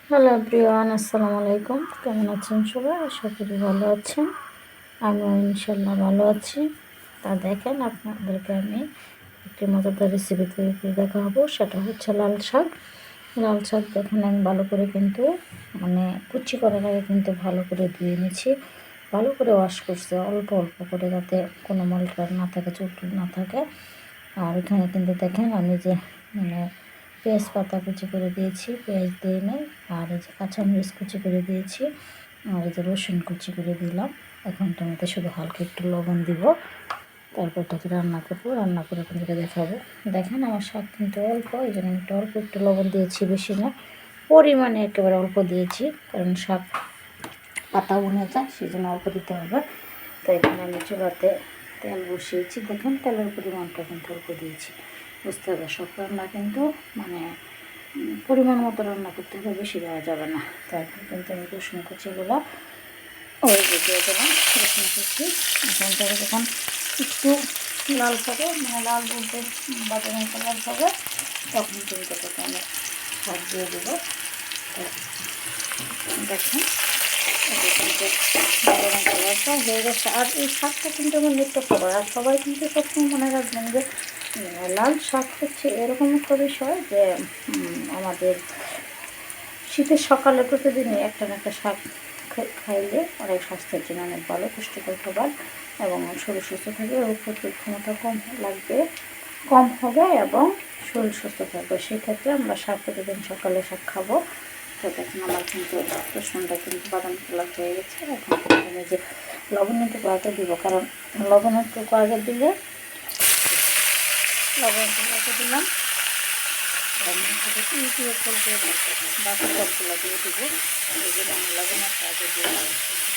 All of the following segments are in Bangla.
হ্যালো এভরিওয়ান, আসসালামু আলাইকুম। কেমন আছেন সবাই? আশা করি ভালো আছেন। আমিও ইনশাল্লাহ ভালো আছি। তা দেখেন, আপনাদেরকে আমি একটি মজাদার রেসিপি তৈরি করে দেখাবো। সেটা হচ্ছে লাল শাক। লাল শাক দেখেন, আমি ভালো করে কিন্তু কুচি করার আগে কিন্তু ভালো করে ধুয়ে নিয়েছি, ভালো করে ওয়াশ করছি অল্প অল্প করে, যাতে কোনো মলটার না থাকে, চুল না থাকে। আর এখানে কিন্তু দেখেন আমি যে মানে পেঁয়াজ পাতা কুচি করে দিয়েছি, পেঁয়াজ দিয়ে নেই। আর এই যে কাঁচামরিচ কুচি করে দিয়েছি, আর এই যে রসুন কুচি করে দিলাম। এখন টমেটো শুধু হালকা একটু লবণ দিব, তারপর এটাকে রান্না করবো। রান্না করে আপনাদেরকে দেখাবো। দেখেন আমার শাক কিন্তু অল্প, এই জন্য আমি অল্প একটু লবণ দিয়েছি, বেশি না, পরিমাণে একেবারে অল্প দিয়েছি, কারণ শাক পাতা বনে যায়, সেই জন্য অল্প দিতে হবে। তো এখানে আমি চুলাতে তেল বসিয়েছি। দেখুন তেলের পরিমাণটা কিন্তু অল্প দিয়েছি, বুঝতে হবে। সব রান্না কিন্তু পরিমাণ মতো রান্না করতে হবে, বেশি দেওয়া যাবে না। তো এখন কিন্তু আমি রসুন কুচিগুলো ওই যে দিয়ে দিলাম, রসুন কুচি। এখন থেকে যখন একটু লাল হবে, লাল বলতে বাদামি কালার হবে, তখন কিন্তু এটাকে আমি শাক দিয়ে দেবো। দেখুন এটা কিন্তু বাদামি কালারটা হয়ে গেছে। আর এই শাকটা কিন্তু আমার নিত্য খাবার। আর সবাই কিন্তু সবসময় মনে রাখবেন যে লাল শাক হচ্ছে এরকম একটা বিষয় যে আমাদের শীতের সকালে প্রতিদিনই একটা না একটা শাক খাইলে অনেক স্বাস্থ্যের জন্য অনেক ভালো, পুষ্টিকর খাবার, এবং শরীর সুস্থ থাকবে, রোগ প্রতিরোধ ক্ষমতা কম হবে এবং শরীর সুস্থ থাকবে। সেক্ষেত্রে আমরা শাক প্রতিদিন সকালে শাক খাবো। তো দেখুন আমার কিন্তু রসুনটা কিন্তু বাদামি কালার হয়ে গেছে। এখন কিন্তু আমি যে লবণ একটু আগে দিব, কারণ লবণ একটু আগে দিলে লবণ আগে দিলাম। বাকি সবগুলো দিয়ে দেবো। এই জন্য আমি লবণের আগে দিয়ে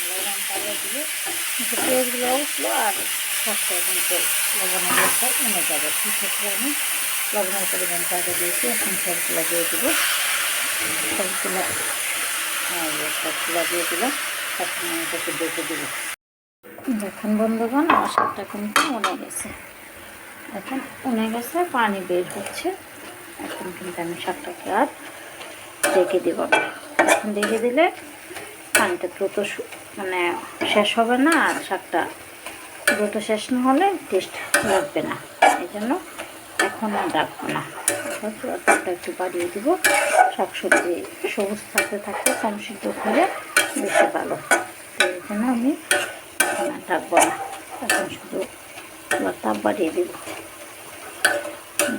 লবণটা আগে দিলে পেঁয়াজগুলো উঠলো আর শাকটা কিন্তু লবণের মধ্যে কমে যাবে। সেক্ষেত্রে আমি লবণের পরিমাণটা আগে দিয়েছি। এখন সবগুলো দিয়ে দেবো, সবগুলো দিয়ে দিলাম। এখন আমি এটাকে দেখে দেবো। দেখুন বন্ধুগণ, আমার শাকটা কিন্তু উনে গেছে। এখন উনে গেছে, পানি বের হচ্ছে। এখন কিন্তু আমি শাকটাকে আর ঢেকে দেব। এখন ঢেকে দিলে পানিটা দ্রুত শেষ হবে না, আর শাকটা দ্রুত শেষ না হলে টেস্ট লাগবে না। এই জন্য এখন আর ডাকবো না, এখন চুলাটা একটু বাড়িয়ে দিব। শাকসবজি সবুজ থাকতে থাকতে কম সিদ্ধ করে বেশি ভালো। তো এই জন্য আমি এখন আর ডাকবো না, এখন শুধু তাপ বাড়িয়ে দেব।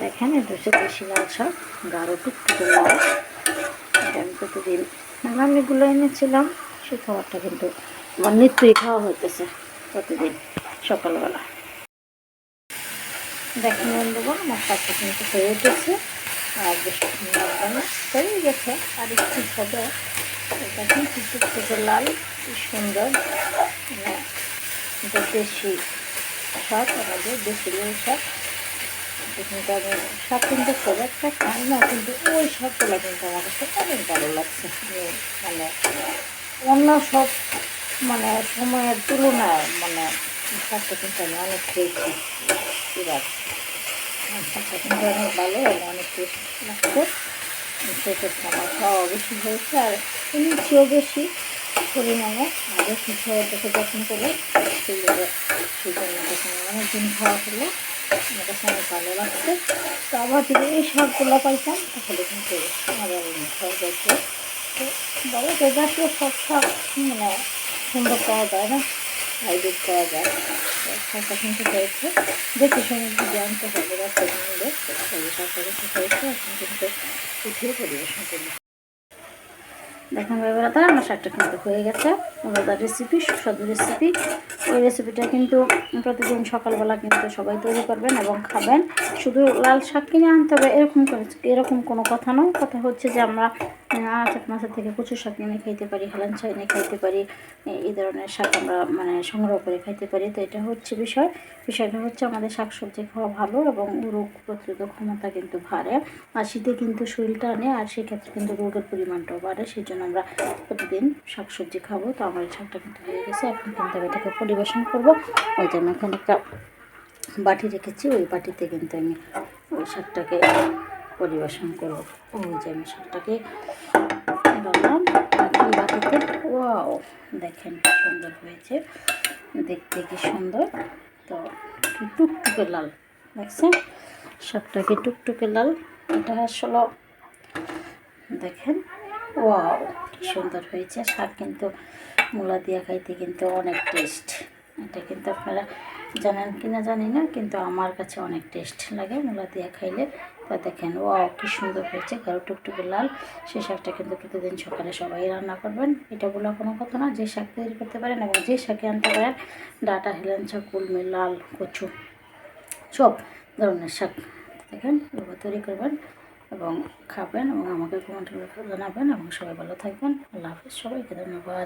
দেখেন এটা হচ্ছে দেশি লাল শাক, গাঢ় টুকটুকে লাল। এটা আমি প্রতিদিন এগুলো এনেছিলাম। সেই খাবারটা কিন্তু আমার নিত্যই খাওয়া হইতেছে প্রতিদিন সকালবেলা। দেখেন বন্ধুগণ, আমার শাকটা কিন্তু হয়ে উঠেছে, আর বেশি লাগবে না, হয়ে গেছে। আর একটু হবে। দেখেন টুকটুকে লাল, কি সুন্দর। এটা দেশি শাক, আমাদের দেশি লাল শাক। কিন্তু আমি শাক কিন্তু খুব একটা খাই না, কিন্তু ওই শাকগুলো কিন্তু আমার কাছে অনেক ভালো লাগছে। মানে অন্য সব সময়ের তুলনায় শাকটা কিন্তু আমি অনেক খেয়েছি এবার। শাকটা কিন্তু অনেক ভালো এবং অনেক টেস্ট লাগছে। সেক্ষেত্রে আমার খাওয়া বেশি হয়েছে, আর নিচেও বেশি পরিমাণে আগে কিছু দেখে যত্ন করে সেই জন্য যখন অনেকদিন খাওয়া হলো আমার কাছে অনেক ভালো লাগছে। তো আবার যদি এই শাকগুলো পাইতাম তাহলে কিন্তু আবার খাওয়া যেত। তো বড় যে জাতীয় সব শাক সুন্দর পাওয়া যায় না, হাইব্রিড পাওয়া যায়। শাকটা কিন্তু হয়েছে, দেখে শুনে যদি আনতে হবে রাস্তা কিনলে শাকটা কিন্তু হয়েছে। এখন কিন্তু উঠিয়ে পরিবেশন করি। দেখেন বেলাটা আমার শাকটা কিন্তু হয়ে গেছে। মজাদার রেসিপি, সুস্বাদু রেসিপি। ওই রেসিপিটা কিন্তু প্রতিদিন সকালবেলা কিন্তু সবাই তৈরি করবেন এবং খাবেন। শুধু লাল শাক কিনে আনতে হবে এরকম কোনো কথা নয়। কথা হচ্ছে যে আমরা আচার মাছের থেকে কচু শাক এনে খাইতে পারি, হেলান শাক এনে খাইতে পারি, এই ধরনের শাক আমরা সংগ্রহ করে খাইতে পারি। তো এটা হচ্ছে বিষয়টা হচ্ছে আমাদের শাকসবজি খাওয়া ভালো এবং রোগ প্রতিরোধক ক্ষমতা কিন্তু বাড়ে। আর শীতে কিন্তু শরীরটা আনে, আর সেক্ষেত্রে কিন্তু রোগের পরিমাণটাও বাড়ে। সেই জন্য আমরা প্রতিদিন শাকসবজি খাবো। তো আমার এই শাকটা কিন্তু হয়ে গেছে। এখন কিন্তু আমি এটাকে পরিবেশন করবো। ওই জন্য এখন একটা বাটি রেখেছি, ওই বাটিতে কিন্তু আমি ওই শাকটাকে পরিবেশন করবো। ওই যে আমি শাকটাকে করলাম একই বাটিতে। ওয়াও, দেখেন কি সুন্দর হয়েছে, দেখতে কি সুন্দর। তো কি টুকটুকে লাল, দেখছেন শাকটা কি টুকটুকে লাল। এটা আসলে দেখেন, ওয়াও কি সুন্দর হয়েছে। শাক কিন্তু মূলা দিয়ে খাইতে কিন্তু অনেক টেস্ট। এটা কিন্তু আপনারা জানেন কি না জানি না, কিন্তু আমার কাছে অনেক টেস্ট লাগে মূলা দিয়ে খাইলে। তা দেখেন ওয়াও কি সুন্দর হয়েছে, গাঢ় টুকটুকে লাল। সেই শাকটা কিন্তু প্রতিদিন সকালে সবাই রান্না করবেন, এটা বলা কোনো কথা না। যে শাক তৈরি করতে পারেন এবং যে শাকে আনতে পারেন, ডাঁটা, হেলেঞ্চা, কুলমি, লাল কচু, সব ধরনের শাক দেখেন এভাবে তৈরি করবেন এবং খাবেন এবং আমাকে কমেন্ট করে জানাবেন। এবং সবাই ভালো থাকবেন। আল্লাহ হাফিজ, সবাইকে ধন্যবাদ।